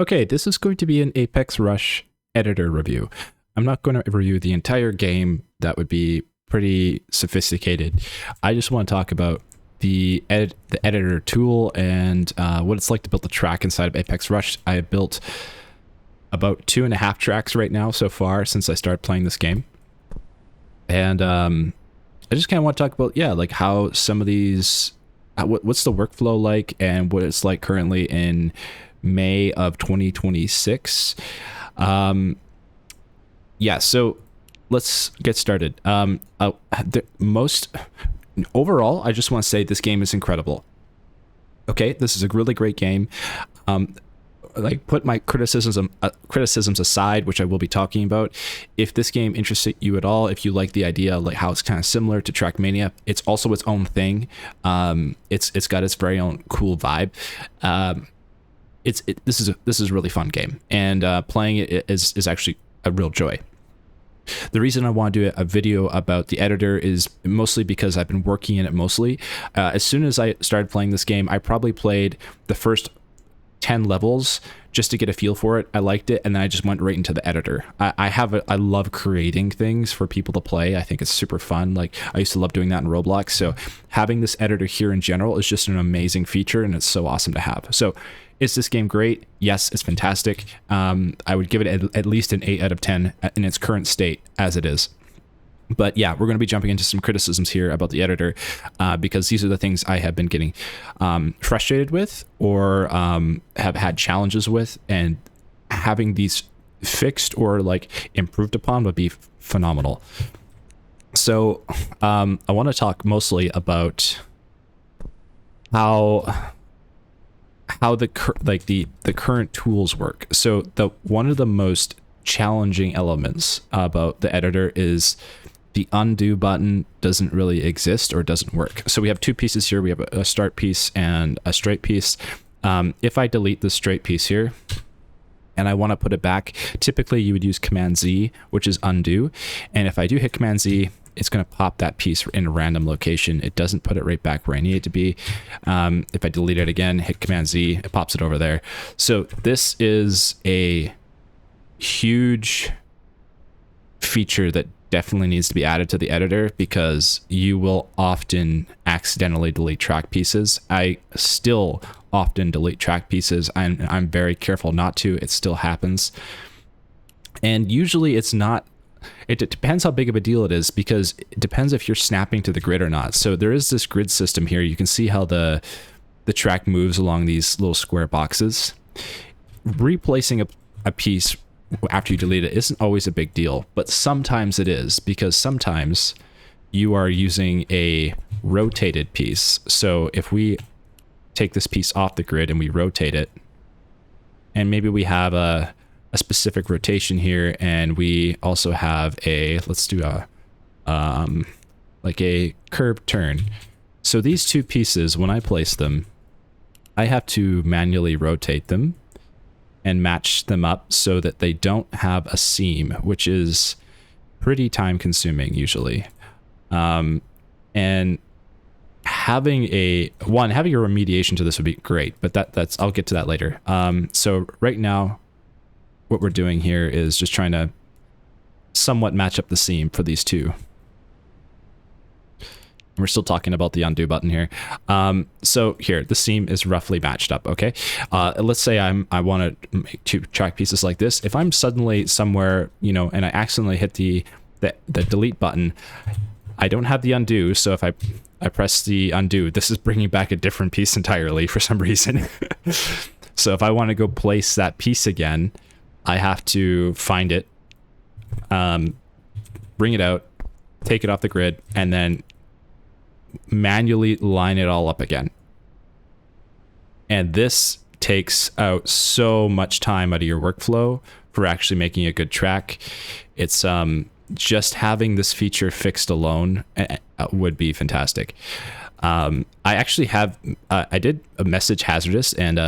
Okay, this is going to be an Apex Rush editor review. I'm not going to review the entire game. That would be pretty sophisticated. I just want to talk about the editor tool and what it's like to build the track inside of Apex Rush. I have built about 2.5 tracks right now so far since I started playing this game. And I just kind of want to talk about, like how some of these, what's the workflow like and what it's like currently in May of 2026. So let's get started. Overall, I just want to say this game is incredible. Okay, this is a really great game. Put my criticisms aside, which I will be talking about. If this game interests you at all, if you like the idea, like how it's kind of similar to Trackmania, it's also its own thing. It's got its very own cool vibe. This is a really fun game, and playing it is actually a real joy. The reason I want to do a video about the editor is mostly because I've been working in it mostly. As soon as I started playing this game, I probably played the first 10 levels just to get a feel for it. I liked it, and then I just went right into the editor. I love creating things for people to play. I think it's super fun. Like, I used to love doing that in Roblox. So having this editor here in general is just an amazing feature, and it's so awesome to have. So is this game great? Yes, it's fantastic. I would give it at least an 8 out of 10 in its current state as it is. But yeah, we're going to be jumping into some criticisms here about the editor because these are the things I have been getting frustrated with or have had challenges with, and having these fixed or like improved upon would be phenomenal. So I want to talk mostly about how the current tools work. So one of the most challenging elements about the editor is the undo button doesn't really exist or doesn't work. So we have two pieces here. We have a start piece and a straight piece. If I delete the straight piece here and I want to put it back, typically you would use Command Z, which is undo. And if I do hit Command Z, it's going to pop that piece in a random location. It doesn't put it right back where I need it to be. If I delete it again, hit Command Z, it pops it over there. So this is a huge feature that definitely needs to be added to the editor, because you will often accidentally delete track pieces. I still often delete track pieces. I'm very careful not to. It still happens. And usually it's not, it depends how big of a deal it is, because it depends if you're snapping to the grid or not. So there is this grid system here. You can see how the track moves along these little square boxes. Replacing a piece after you delete it isn't always a big deal, but sometimes it is, because sometimes you are using a rotated piece. So if we take this piece off the grid and we rotate it, and maybe we have a specific rotation here, and we also have let's do a curved turn. So these two pieces, when I place them, I have to manually rotate them and match them up so that they don't have a seam, which is pretty time consuming usually. And having a remediation to this would be great, but that's I'll get to that later. So right now, what we're doing here is just trying to somewhat match up the seam for these two. We're still talking about the undo button here. So here, the seam is roughly matched up, okay? Let's say I want to make two track pieces like this. If I'm suddenly somewhere, and I accidentally hit the delete button, I don't have the undo, so if I press the undo, this is bringing back a different piece entirely for some reason. So if I want to go place that piece again, I have to find it, bring it out, take it off the grid, and then manually line it all up again. And this takes out so much time out of your workflow for actually making a good track. It's just having this feature fixed alone would be fantastic. I actually have I did a message Hazardous, and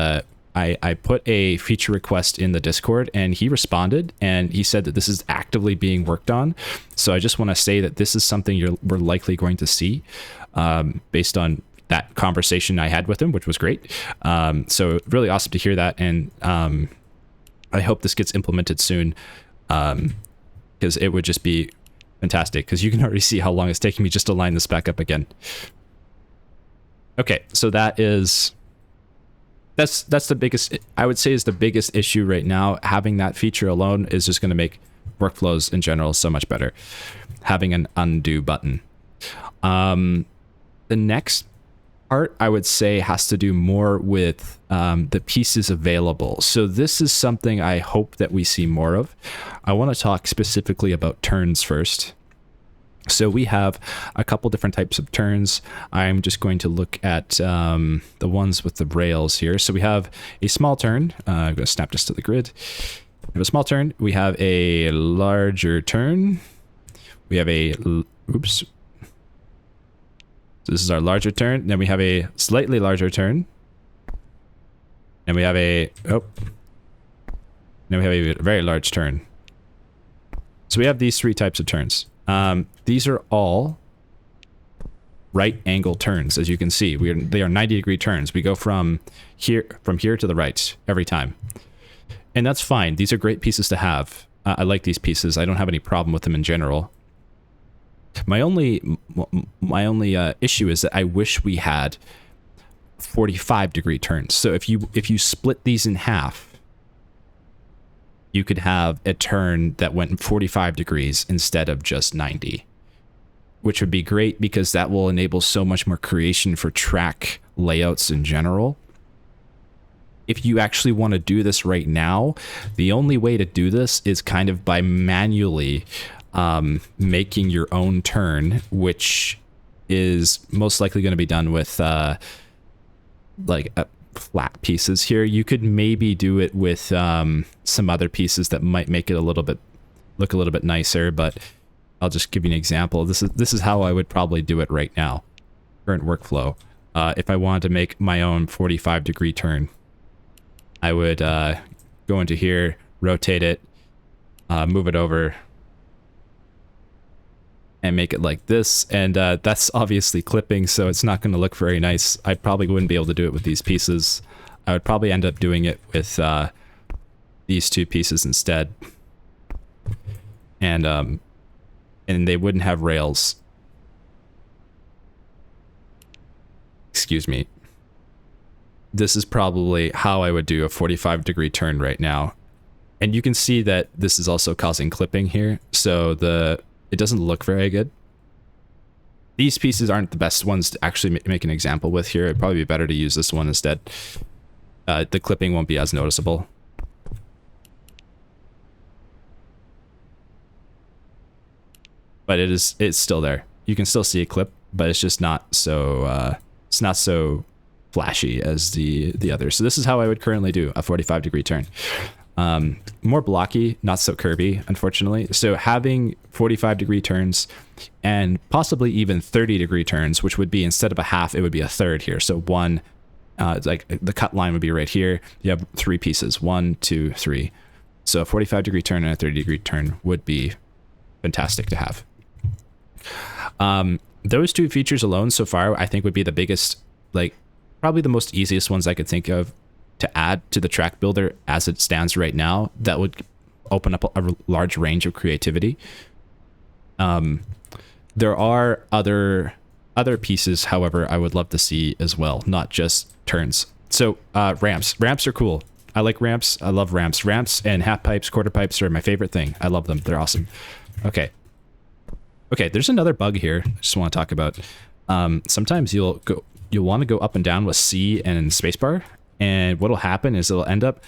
I put a feature request in the Discord, and he responded, and he said that this is actively being worked on. So I just want to say that this is something we're likely going to see based on that conversation I had with him, which was great. So really awesome to hear that. And I hope this gets implemented soon, because it would just be fantastic, because you can already see how long it's taking me just to line this back up again. Okay, so that's the biggest, I would say, is the biggest issue right now. Having that feature alone is just going to make workflows in general so much better. Having an undo button. The next part, I would say, has to do more with the pieces available. So this is something I hope that we see more of. I want to talk specifically about turns first. So we have a couple different types of turns. I'm just going to look at the ones with the rails here. So we have a small turn. I'm going to snap this to the grid. We have a small turn. We have a larger turn. We have a, oops. So this is our larger turn. Then we have a slightly larger turn. And we have a, oh. Then we have a very large turn. So we have these three types of turns. These are all right angle turns, as you can see. They are 90-degree turns. We go from here to the right every time. And that's fine. These are great pieces to have. I like these pieces. I don't have any problem with them in general. My only issue is that I wish we had 45-degree turns. So if you split these in half, you could have a turn that went 45 degrees instead of just 90, which would be great because that will enable so much more creation for track layouts in general. If you actually want to do this right now, the only way to do this is kind of by manually making your own turn, which is most likely going to be done with flat pieces here. You could maybe do it with some other pieces that might make it look a little bit nicer, but I'll just give you an example. This is how I would probably do it right now. Current workflow. If I wanted to make my own 45-degree turn, I would go into here, rotate it, move it over, and make it like this. And that's obviously clipping, so it's not going to look very nice. I probably wouldn't be able to do it with these pieces. I would probably end up doing it with these two pieces instead. And they wouldn't have rails. Excuse me. This is probably how I would do a 45-degree turn right now. And you can see that this is also causing clipping here. So it doesn't look very good. These pieces aren't the best ones to actually make an example with here. It'd probably be better to use this one instead. The clipping won't be as noticeable. But it's still there. You can still see a clip, but it's just not so flashy as the others. So this is how I would currently do a 45-degree turn. More blocky, not so curvy, unfortunately. So having 45-degree turns and possibly even 30-degree turns, which would be, instead of a half, it would be a third here. So one, like the cut line would be right here. You have three pieces, 1, 2, 3. So a 45-degree turn and a 30-degree turn would be fantastic to have. Those two features alone so far, I think, would be the biggest, probably the most easiest ones I could think of to add to the track builder as it stands right now. That would open up a large range of creativity. There are other pieces, however, I would love to see as well, not just turns. So ramps. Ramps are cool. I like ramps. I love ramps. Ramps and half pipes, quarter pipes are my favorite thing. I love them. They're awesome. Okay, there's another bug here I just want to talk about. Sometimes you'll want to go up and down with C and spacebar, and what'll happen is it'll end up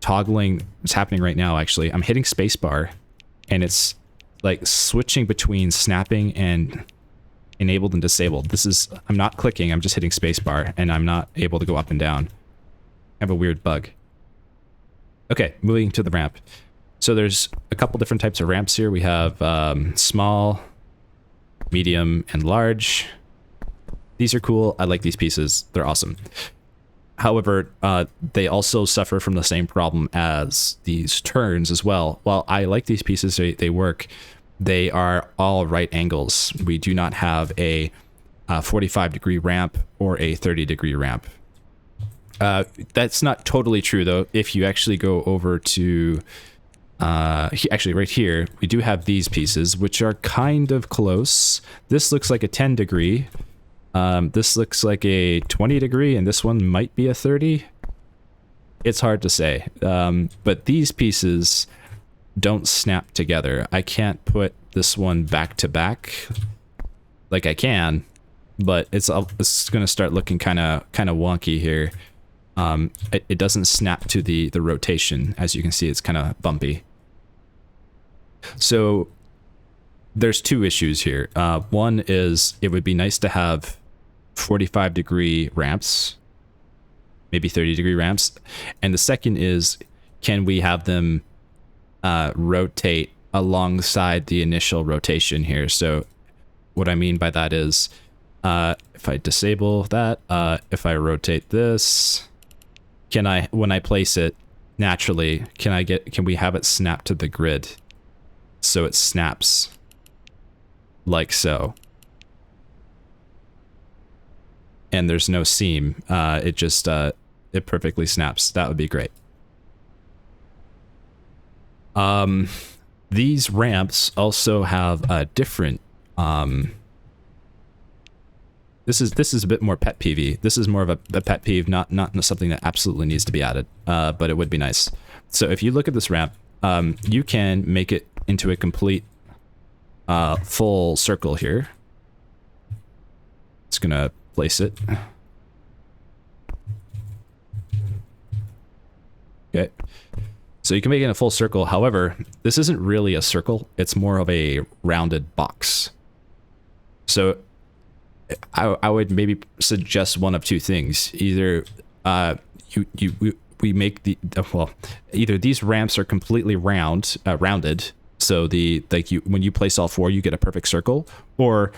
toggling. It's happening right now, actually. I'm hitting spacebar, and it's like switching between snapping and enabled and disabled. I'm not clicking, I'm just hitting spacebar, and I'm not able to go up and down. I have a weird bug. Okay, moving to the ramp. So there's a couple different types of ramps here. We have small, medium, and large. These are cool. I like these pieces. They're awesome. However, they also suffer from the same problem as these turns as well. While I like these pieces, they work. They are all right angles. We do not have a 45-degree ramp or a 30-degree ramp. That's not totally true though. If you actually go over to actually right here, we do have these pieces which are kind of close. This looks like a 10 degree. This looks like a 20 degree, and this one might be a 30. It's hard to say. But these pieces don't snap together. I can't put this one back to back like I can, but it's going to start looking kind of wonky here. It doesn't snap to the rotation. As you can see, it's kind of bumpy. So there's two issues here. One is it would be nice to have 45 degree ramps, maybe 30 degree ramps. And the second is, can we have them rotate alongside the initial rotation here? So what I mean by that is, if I disable that, if I rotate this, when I place it naturally, can we have it snap to the grid? So it snaps like so. And there's no seam. It just, it perfectly snaps. That would be great. These ramps also have a different, this is a bit more pet peevey. This is more of a pet peeve, not something that absolutely needs to be added, but it would be nice. So if you look at this ramp, you can make it into a complete full circle here. It's gonna place it. Okay. So you can make it in a full circle. However, this isn't really a circle. It's more of a rounded box. So I would maybe suggest one of two things. Either we make either these ramps are completely rounded, so when you place all four, you get a perfect circle, or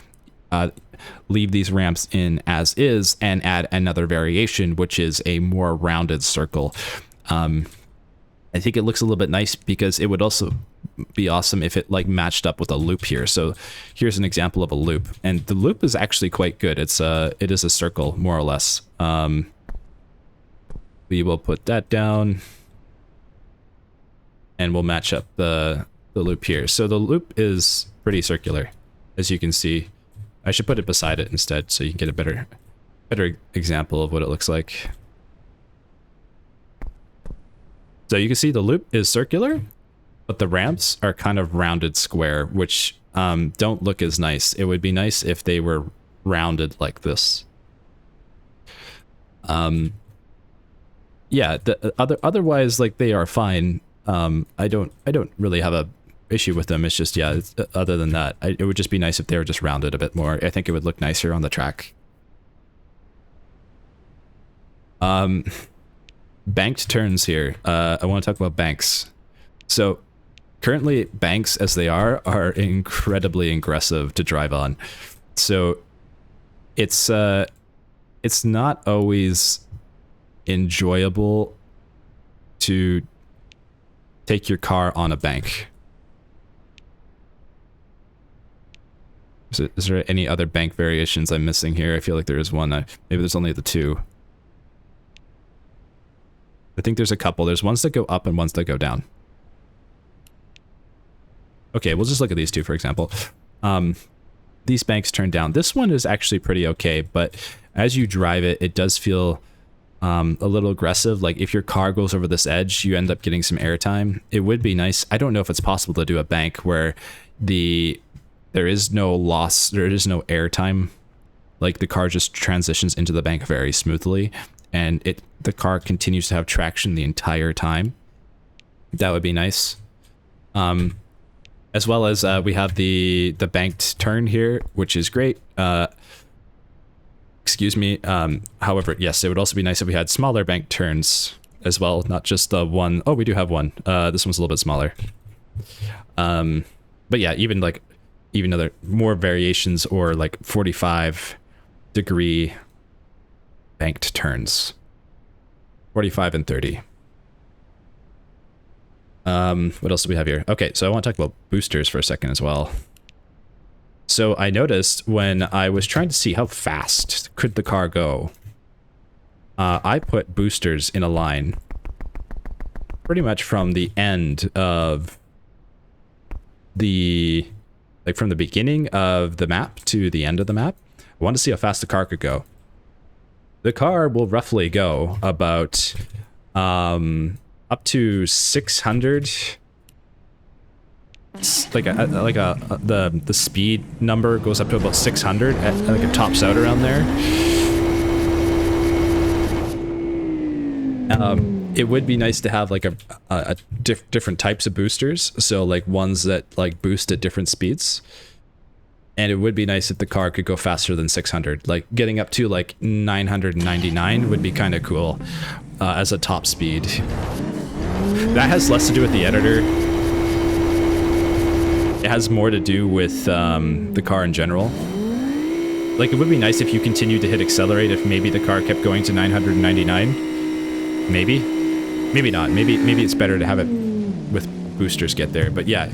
leave these ramps in as is and add another variation, which is a more rounded circle. I think it looks a little bit nice because it would also be awesome if it like matched up with a loop here. So here's an example of a loop, and the loop is actually quite good. It is a circle more or less. We will put that down and we'll match up the loop here. So the loop is pretty circular, as you can see. I should put it beside it instead so you can get a better example of what it looks like. So you can see the loop is circular, but the ramps are kind of rounded square, which don't look as nice. It would be nice if they were rounded like this. Yeah, otherwise, like, they are fine. I don't really have a issue with them. It's just, yeah, other than that, it would just be nice if they were just rounded a bit more. I think it would look nicer on the track. Banked turns here. I want to talk about banks. So currently banks as they are incredibly aggressive to drive on. So it's not always enjoyable to take your car on a bank. Is there any other bank variations I'm missing here? I feel like there is one. Maybe there's only the two. I think there's a couple. There's ones that go up and ones that go down. Okay, we'll just look at these two, for example. These banks turn down. This one is actually pretty okay, but as you drive it, it does feel a little aggressive. Like if your car goes over this edge, you end up getting some airtime. It would be nice. I don't know if it's possible to do a bank where there is no loss, there is no airtime. Like the car just transitions into the bank very smoothly, and the car continues to have traction the entire time. That would be nice. As well as we have the banked turn here, which is great. Excuse me. However, yes, it would also be nice if we had smaller bank turns as well, not just the one. Oh, we do have one. This one's a little bit smaller. But yeah, even other more variations, or like 45-degree banked turns. 45 and 30. What else do we have here? Okay, so I want to talk about boosters for a second as well. So I noticed when I was trying to see how fast could the car go, I put boosters in a line pretty much from the end of the, like from the beginning of the map to the end of the map. I wanted to see how fast the car could go. The car will roughly go about up to 600. The speed number goes up to about 600 at like it tops out around there. It would be nice to have like different types of boosters, so like ones that like boost at different speeds. And it would be nice if the car could go faster than 600. Like getting up to like 999 would be kind of cool as a top speed. That has less to do with the editor. It has more to do with the car in general. Like it would be nice if you continued to hit accelerate if maybe the car kept going to 999. Maybe. Maybe not. Maybe it's better to have it with boosters get there. But yeah,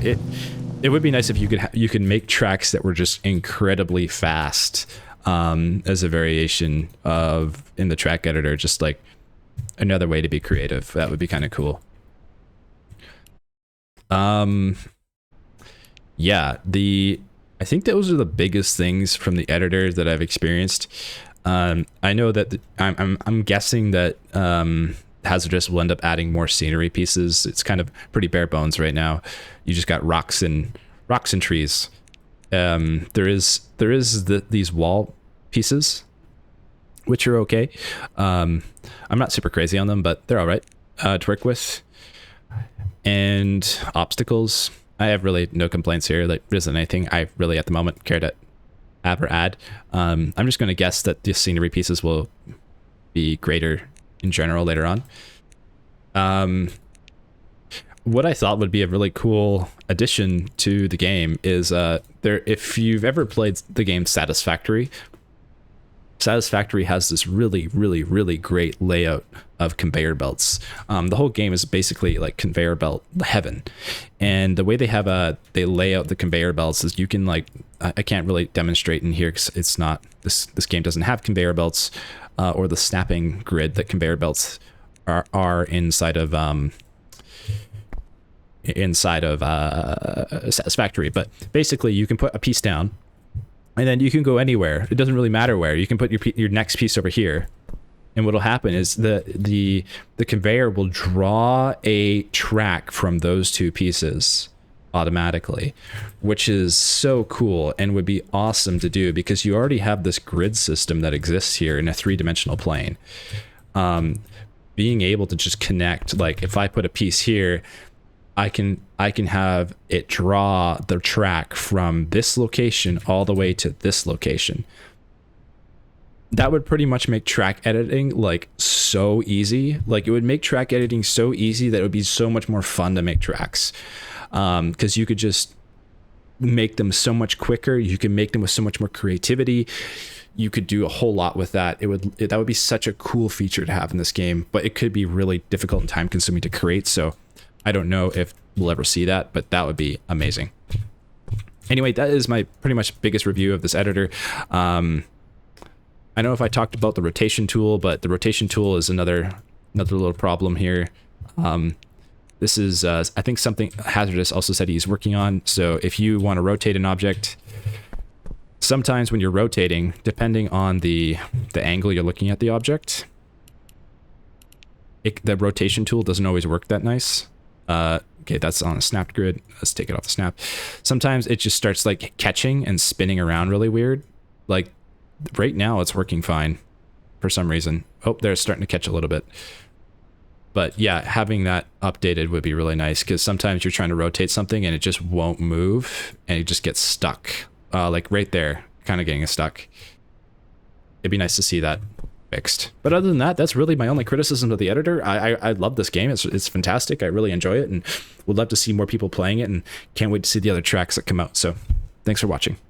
it would be nice if you could make tracks that were just incredibly fast as a variation of in the track editor, just like another way to be creative. That would be kind of cool. Yeah, I think those are the biggest things from the editor that I've experienced. I know that I'm guessing that Hazardous will end up adding more scenery pieces. It's kind of pretty bare bones right now. You just got rocks and trees. There is these wall pieces, which are okay. I'm not super crazy on them, but they're all right to work with. And obstacles, I have really no complaints here. Like, there isn't anything I really at the moment care to have or add. I'm just going to guess that the scenery pieces will be greater in general later on. What I thought would be a really cool addition to the game is if you've ever played the game Satisfactory has this really, really, really great layout of conveyor belts. The whole game is basically like conveyor belt heaven. And the way they lay out the conveyor belts is you can like, I can't really demonstrate in here because it's not, this game doesn't have conveyor belts or the snapping grid that conveyor belts are inside of Satisfactory. But basically you can put a piece down and then you can go anywhere. It doesn't really matter where. You can put your next piece over here. And what'll happen is the conveyor will draw a track from those two pieces automatically, which is so cool and would be awesome to do because you already have this grid system that exists here in a three-dimensional plane. Being able to just connect, like if I put a piece here, I can have it draw the track from this location all the way to this location. That would pretty much make track editing like so easy. Like it would make track editing so easy that it would be so much more fun to make tracks. Because you could just make them so much quicker. You can make them with so much more creativity. You could do a whole lot with that. That would be such a cool feature to have in this game, but it could be really difficult and time consuming to create. So I don't know if we'll ever see that, but that would be amazing. Anyway, that is my pretty much biggest review of this editor. I don't know if I talked about the rotation tool, but the rotation tool is another little problem here. This is, I think, something Hazardous also said he's working on. So if you want to rotate an object, sometimes when you're rotating, depending on the angle you're looking at the object, the rotation tool doesn't always work that nice. Okay, that's on a snapped grid. Let's take it off the snap. Sometimes it just starts like catching and spinning around really weird. Like right now it's working fine for some reason. Oh, they're starting to catch a little bit. But yeah, having that updated would be really nice because sometimes you're trying to rotate something and it just won't move and it just gets stuck. Like right there, kind of getting stuck. It'd be nice to see that fixed. But other than that, that's really my only criticism of the editor. I love this game. It's fantastic. I really enjoy it and would love to see more people playing it and can't wait to see the other tracks that come out. So thanks for watching.